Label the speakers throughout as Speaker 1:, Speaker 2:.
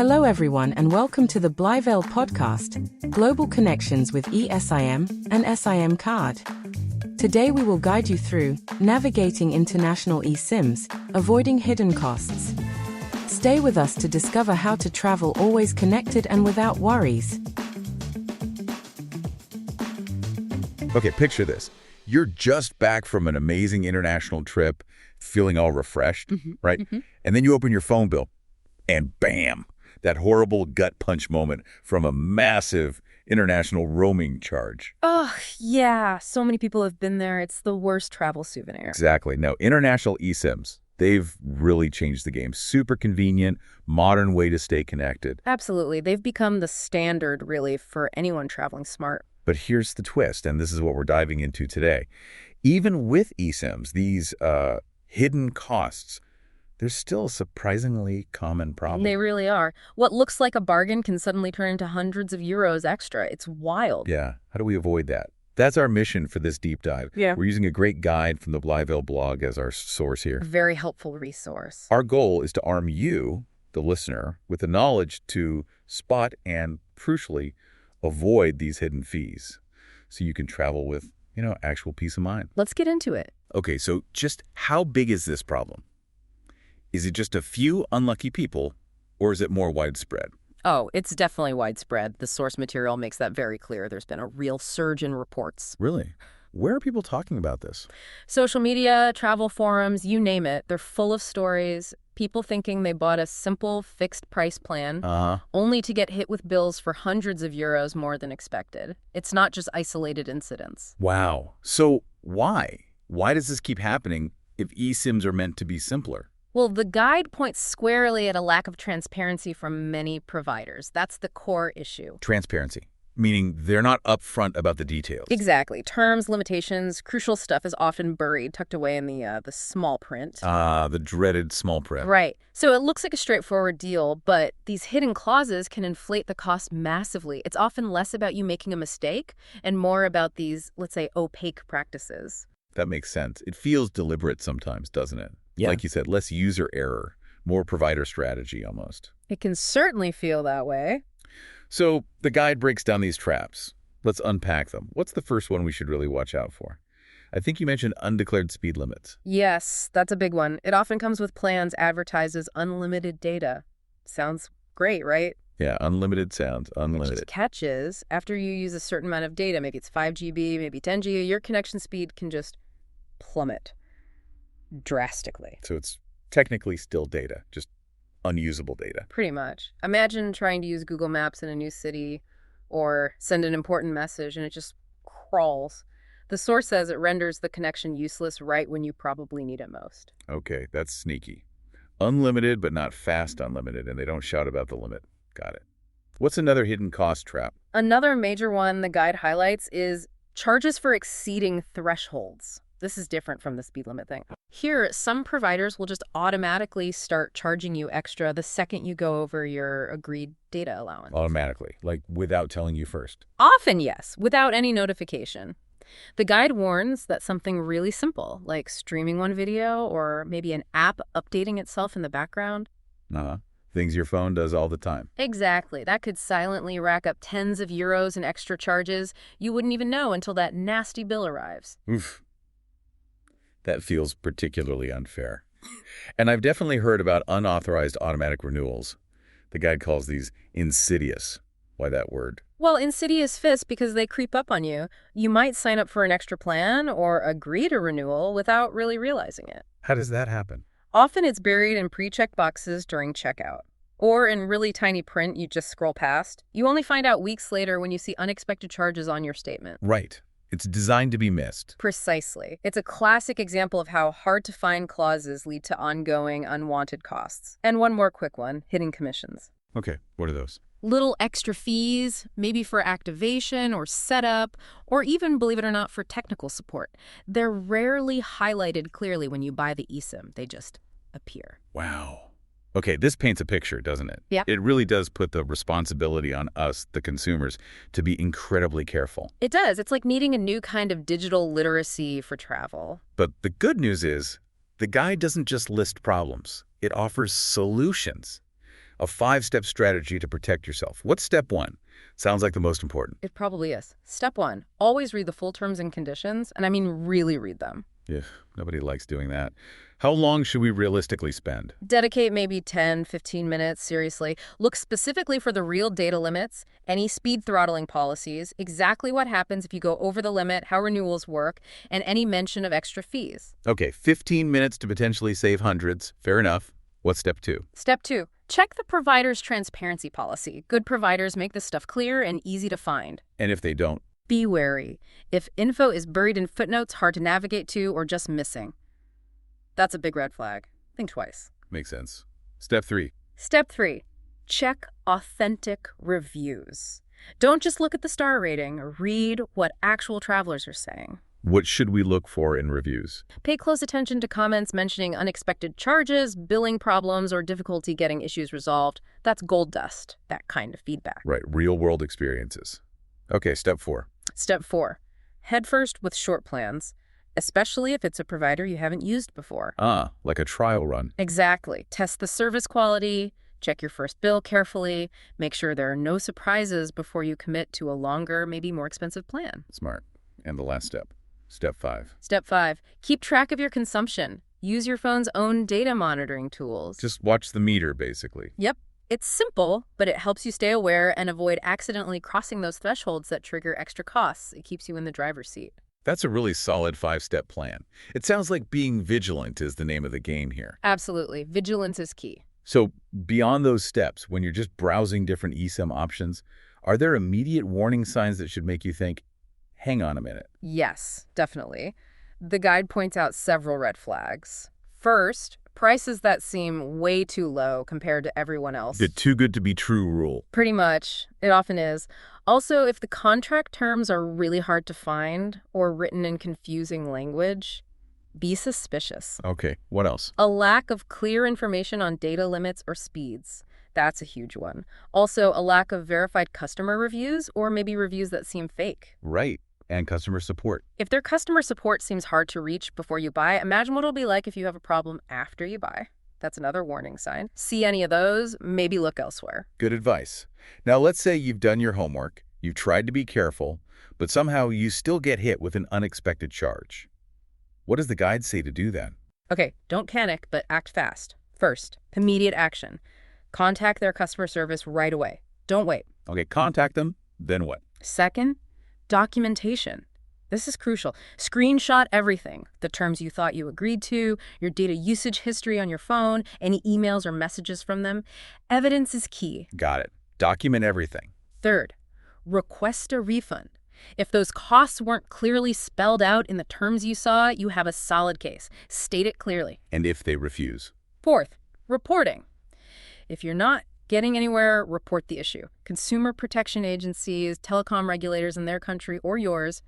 Speaker 1: Hello everyone and welcome to the Blyvale podcast, Global Connections with eSIM and SIM Card. Today we will guide you through navigating international eSIMs, avoiding hidden costs. Stay with us to discover how to travel always connected and without worries.
Speaker 2: Okay, picture this. You're just back from an amazing international trip, feeling all refreshed, right? And then you open your phone bill, and bam, that horrible gut punch moment from a massive international roaming charge.
Speaker 3: Oh, yeah. So many people have been there. It's the worst travel souvenir.
Speaker 2: Exactly. Now, international eSIMs, they've really changed the game. Super convenient, modern way to stay connected.
Speaker 3: Absolutely. They've become the standard, really, for anyone traveling smart.
Speaker 2: But here's the twist, and this is what we're diving into today. Even with eSIMs, these hidden costs, they're still a surprisingly common problem.
Speaker 3: They really are. What looks like a bargain can suddenly turn into hundreds of euros extra. It's wild.
Speaker 2: Yeah. How do we avoid that? That's our mission for this deep dive.
Speaker 3: Yeah.
Speaker 2: We're using a great guide from the Blyvale blog as our source here.
Speaker 3: A very helpful resource.
Speaker 2: Our goal is to arm you, the listener, with the knowledge to spot and, crucially, avoid these hidden fees so you can travel with, actual peace of mind.
Speaker 3: Let's get into it.
Speaker 2: Okay, so just how big is this problem? Is it just a few unlucky people, or is it more widespread?
Speaker 3: Oh, it's definitely widespread. The source material makes that very clear. There's been a real surge in reports.
Speaker 2: Really? Where are people talking about this?
Speaker 3: Social media, travel forums, you name it. They're full of stories. People thinking they bought a simple fixed price plan, only to get hit with bills for hundreds of euros more than expected. It's not just isolated incidents.
Speaker 2: Wow. So why? Why does this keep happening if eSIMs are meant to be simpler?
Speaker 3: Well, the guide points squarely at a lack of transparency from many providers. That's the core issue.
Speaker 2: Transparency, meaning they're not upfront about the details.
Speaker 3: Exactly. Terms, limitations, crucial stuff is often buried, tucked away in the small print.
Speaker 2: The dreaded small print.
Speaker 3: Right. So it looks like a straightforward deal, but these hidden clauses can inflate the cost massively. It's often less about you making a mistake and more about these, let's say, opaque practices.
Speaker 2: That makes sense. It feels deliberate sometimes, doesn't it?
Speaker 3: Yeah.
Speaker 2: Like you said, less user error, more provider strategy almost.
Speaker 3: It can certainly feel that way.
Speaker 2: So the guide breaks down these traps. Let's unpack them. What's the first one we should really watch out for? I think you mentioned undeclared speed limits.
Speaker 3: Yes, that's a big one. It often comes with plans advertised as unlimited data. Sounds great, right?
Speaker 2: Yeah, unlimited sounds unlimited.
Speaker 3: Which catches, after you use a certain amount of data, maybe it's 5 GB, maybe 10 GB, your connection speed can just plummet drastically.
Speaker 2: So it's technically still data, just unusable data.
Speaker 3: Pretty much. Imagine trying to use Google Maps in a new city or send an important message and it just crawls. The source says it renders the connection useless right when you probably need it most.
Speaker 2: Okay, that's sneaky. Unlimited, but not fast unlimited, and they don't shout about the limit. Got it. What's another hidden cost trap?
Speaker 3: Another major one the guide highlights is charges for exceeding thresholds. This is different from the speed limit thing. Here, some providers will just automatically start charging you extra the second you go over your agreed data allowance.
Speaker 2: Automatically, like without telling you first.
Speaker 3: Often, yes, without any notification. The guide warns that something really simple, like streaming one video or maybe an app updating itself in the background.
Speaker 2: Things your phone does all the time.
Speaker 3: Exactly. That could silently rack up tens of euros in extra charges you wouldn't even know until that nasty bill arrives.
Speaker 2: Oof. That feels particularly unfair. And I've definitely heard about unauthorized automatic renewals. The guide calls these insidious. Why that word?
Speaker 3: Well, insidious fits because they creep up on you. You might sign up for an extra plan or agree to renewal without really realizing it.
Speaker 2: How does that happen?
Speaker 3: Often it's buried in pre-check boxes during checkout. Or in really tiny print you just scroll past. You only find out weeks later when you see unexpected charges on your statement.
Speaker 2: Right. It's designed to be missed.
Speaker 3: Precisely. It's a classic example of how hard-to-find clauses lead to ongoing, unwanted costs. And one more quick one, hidden commissions.
Speaker 2: Okay, what are those?
Speaker 3: Little extra fees, maybe for activation or setup, or even, believe it or not, for technical support. They're rarely highlighted clearly when you buy the eSIM. They just appear.
Speaker 2: Wow. Okay, this paints a picture, doesn't it?
Speaker 3: Yeah.
Speaker 2: It really does put the responsibility on us, the consumers, to be incredibly careful.
Speaker 3: It does. It's like needing a new kind of digital literacy for travel.
Speaker 2: But the good news is, the guide doesn't just list problems. It offers solutions. A 5-step strategy to protect yourself. What's step 1? Sounds like the most important.
Speaker 3: It probably is. Step 1, always read the full terms and conditions, and I mean really read them.
Speaker 2: Yeah, nobody likes doing that. How long should we realistically spend?
Speaker 3: Dedicate maybe 10, 15 minutes, seriously. Look specifically for the real data limits, any speed throttling policies, exactly what happens if you go over the limit, how renewals work, and any mention of extra fees.
Speaker 2: Okay, 15 minutes to potentially save hundreds. Fair enough. What's step 2?
Speaker 3: Step 2, check the provider's transparency policy. Good providers make this stuff clear and easy to find.
Speaker 2: And if they don't?
Speaker 3: Be wary. If info is buried in footnotes, hard to navigate to, or just missing, that's a big red flag. Think twice.
Speaker 2: Makes sense. Step 3.
Speaker 3: Step 3, check authentic reviews. Don't just look at the star rating. Read what actual travelers are saying.
Speaker 2: What should we look for in reviews?
Speaker 3: Pay close attention to comments mentioning unexpected charges, billing problems, or difficulty getting issues resolved. That's gold dust, that kind of feedback.
Speaker 2: Right, real-world experiences. Okay, step 4.
Speaker 3: Step 4, head first with short plans, especially if it's a provider you haven't used before.
Speaker 2: Like a trial run.
Speaker 3: Exactly. Test the service quality, check your first bill carefully, make sure there are no surprises before you commit to a longer, maybe more expensive plan.
Speaker 2: Smart. And the last step. Step 5.
Speaker 3: Step 5, keep track of your consumption. Use your phone's own data monitoring tools.
Speaker 2: Just watch the meter, basically.
Speaker 3: Yep. It's simple, but it helps you stay aware and avoid accidentally crossing those thresholds that trigger extra costs. It keeps you in the driver's seat.
Speaker 2: That's a really solid 5-step plan. It sounds like being vigilant is the name of the game here.
Speaker 3: Absolutely. Vigilance is key.
Speaker 2: So beyond those steps, when you're just browsing different eSIM options, are there immediate warning signs that should make you think, hang on a minute?
Speaker 3: Yes, definitely. The guide points out several red flags. First, prices that seem way too low compared to everyone else.
Speaker 2: The too good to be true rule.
Speaker 3: Pretty much. It often is. Also, if the contract terms are really hard to find or written in confusing language, be suspicious.
Speaker 2: Okay, what else?
Speaker 3: A lack of clear information on data limits or speeds. That's a huge one. Also, a lack of verified customer reviews or maybe reviews that seem fake.
Speaker 2: Right. And customer support.
Speaker 3: If their customer support seems hard to reach before you buy, imagine what it'll be like if you have a problem after you buy. That's another warning sign. See any of those, maybe look elsewhere.
Speaker 2: Good advice. Now, let's say you've done your homework, you've tried to be careful, but somehow you still get hit with an unexpected charge. What does the guide say to do then?
Speaker 3: Okay, don't panic, but act fast. First, immediate action. Contact their customer service right away. Don't wait.
Speaker 2: Okay, contact them, then what?
Speaker 3: Second, documentation. This is crucial. Screenshot everything. The terms you thought you agreed to, your data usage history on your phone, any emails or messages from them. Evidence is key.
Speaker 2: Got it. Document everything.
Speaker 3: Third, request a refund. If those costs weren't clearly spelled out in the terms you saw, you have a solid case. State it clearly.
Speaker 2: And if they refuse?
Speaker 3: Fourth, reporting. If you're not getting anywhere, report the issue. Consumer protection agencies, telecom regulators in their country or yours,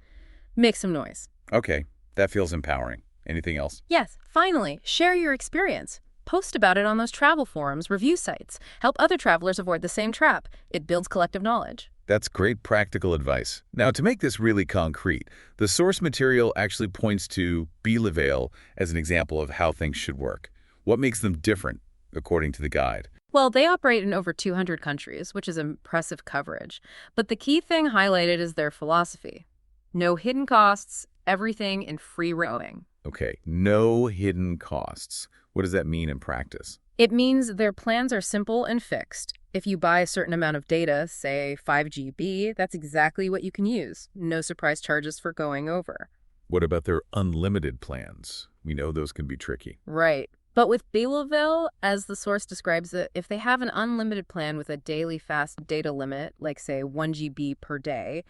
Speaker 3: make some noise.
Speaker 2: Okay, that feels empowering. Anything else?
Speaker 3: Yes, finally, share your experience. Post about it on those travel forums, review sites. Help other travelers avoid the same trap. It builds collective knowledge.
Speaker 2: That's great practical advice. Now, to make this really concrete, the source material actually points to Bilevel as an example of how things should work. What makes them different, according to the guide?
Speaker 3: Well, they operate in over 200 countries, which is impressive coverage. But the key thing highlighted is their philosophy. No hidden costs, everything in free roaming.
Speaker 2: Okay, no hidden costs. What does that mean in practice?
Speaker 3: It means their plans are simple and fixed. If you buy a certain amount of data, say 5 GB, that's exactly what you can use. No surprise charges for going over.
Speaker 2: What about their unlimited plans? We know those can be tricky.
Speaker 3: Right. But with Bilevel, as the source describes it, if they have an unlimited plan with a daily fast data limit, like say 1 GB per day,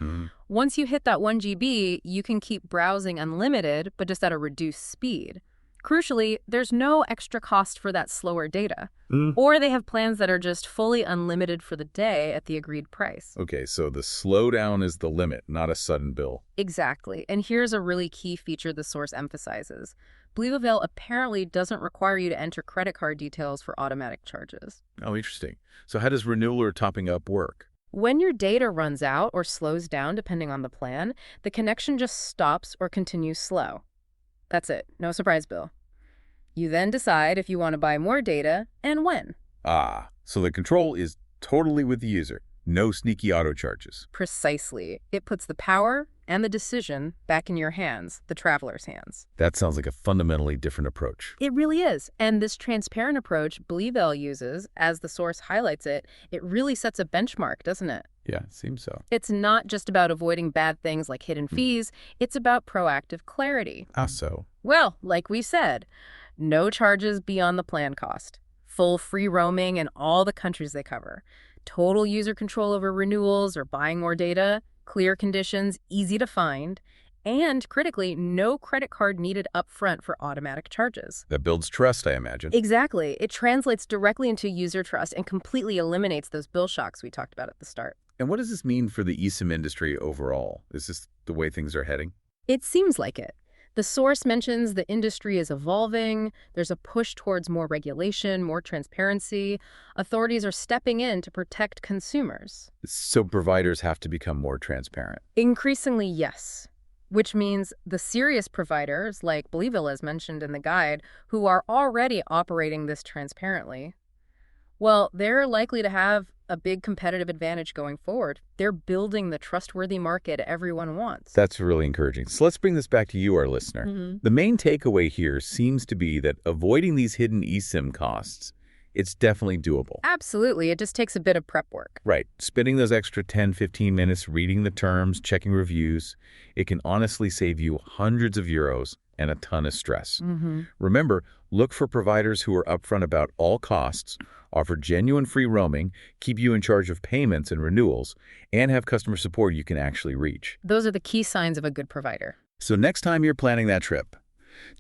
Speaker 3: once you hit that 1 GB, you can keep browsing unlimited, but just at a reduced speed. Crucially, there's no extra cost for that slower data. Or they have plans that are just fully unlimited for the day at the agreed price.
Speaker 2: Okay, so the slowdown is the limit, not a sudden bill.
Speaker 3: Exactly. And here's a really key feature the source emphasizes. Bilevel apparently doesn't require you to enter credit card details for automatic charges.
Speaker 2: Oh, interesting. So how does renewal or topping up work?
Speaker 3: When your data runs out or slows down depending on the plan, the connection just stops or continues slow. That's it. No surprise bill. You then decide if you want to buy more data and when.
Speaker 2: Ah, so the control is totally with the user. No sneaky auto charges.
Speaker 3: Precisely. It puts the power and the decision back in your hands, the traveler's hands.
Speaker 2: That sounds like a fundamentally different approach.
Speaker 3: It really is. And this transparent approach Blevel uses, as the source highlights it, it really sets a benchmark, doesn't it?
Speaker 2: Yeah, it seems so.
Speaker 3: It's not just about avoiding bad things like hidden fees. It's about proactive clarity.
Speaker 2: How so?
Speaker 3: Well, like we said, no charges beyond the plan cost. Full free roaming in all the countries they cover. Total user control over renewals or buying more data. Clear conditions, easy to find. And critically, no credit card needed up front for automatic charges.
Speaker 2: That builds trust, I imagine.
Speaker 3: Exactly. It translates directly into user trust and completely eliminates those bill shocks we talked about at the start.
Speaker 2: And what does this mean for the eSIM industry overall? Is this the way things are heading?
Speaker 3: It seems like it. The source mentions the industry is evolving. There's a push towards more regulation, more transparency. Authorities are stepping in to protect consumers.
Speaker 2: So providers have to become more transparent.
Speaker 3: Increasingly, yes. Which means the serious providers, like Blevel as mentioned in the guide, who are already operating this transparently, well, they're likely to have a big competitive advantage going forward. They're building the trustworthy market everyone wants.
Speaker 2: That's really encouraging. So let's bring this back to you, our listener. The main takeaway here seems to be that avoiding these hidden eSIM costs, it's definitely doable.
Speaker 3: Absolutely. It just takes a bit of prep work.
Speaker 2: Right. Spending those extra 10, 15 minutes reading the terms, checking reviews, it can honestly save you hundreds of euros and a ton of stress. Remember, look for providers who are upfront about all costs, offer genuine free roaming, keep you in charge of payments and renewals, and have customer support you can actually reach.
Speaker 3: Those are the key signs of a good provider.
Speaker 2: So next time you're planning that trip,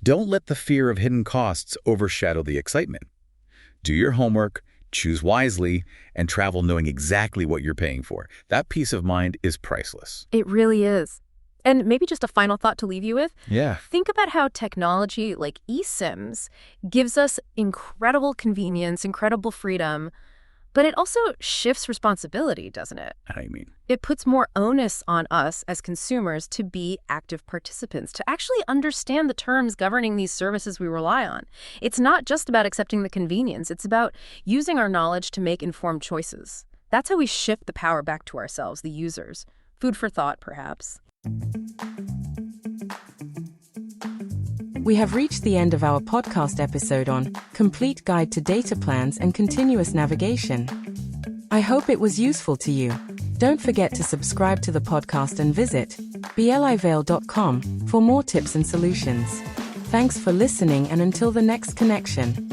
Speaker 2: don't let the fear of hidden costs overshadow the excitement. Do your homework, choose wisely, and travel knowing exactly what you're paying for. That peace of mind is priceless.
Speaker 3: It really is. And maybe just a final thought to leave you with.
Speaker 2: Yeah.
Speaker 3: Think about how technology like eSIMs gives us incredible convenience, incredible freedom, but it also shifts responsibility, doesn't it?
Speaker 2: I mean,
Speaker 3: It puts more onus on us as consumers to be active participants, to actually understand the terms governing these services we rely on. It's not just about accepting the convenience. It's about using our knowledge to make informed choices. That's how we shift the power back to ourselves, the users. Food for thought, perhaps.
Speaker 1: We have reached the end of our podcast episode on Complete Guide to Data Plans and Continuous Navigation. I hope it was useful to you. Don't forget to subscribe to the podcast and visit bliveil.com for more tips and solutions. Thanks for listening, and until the next connection.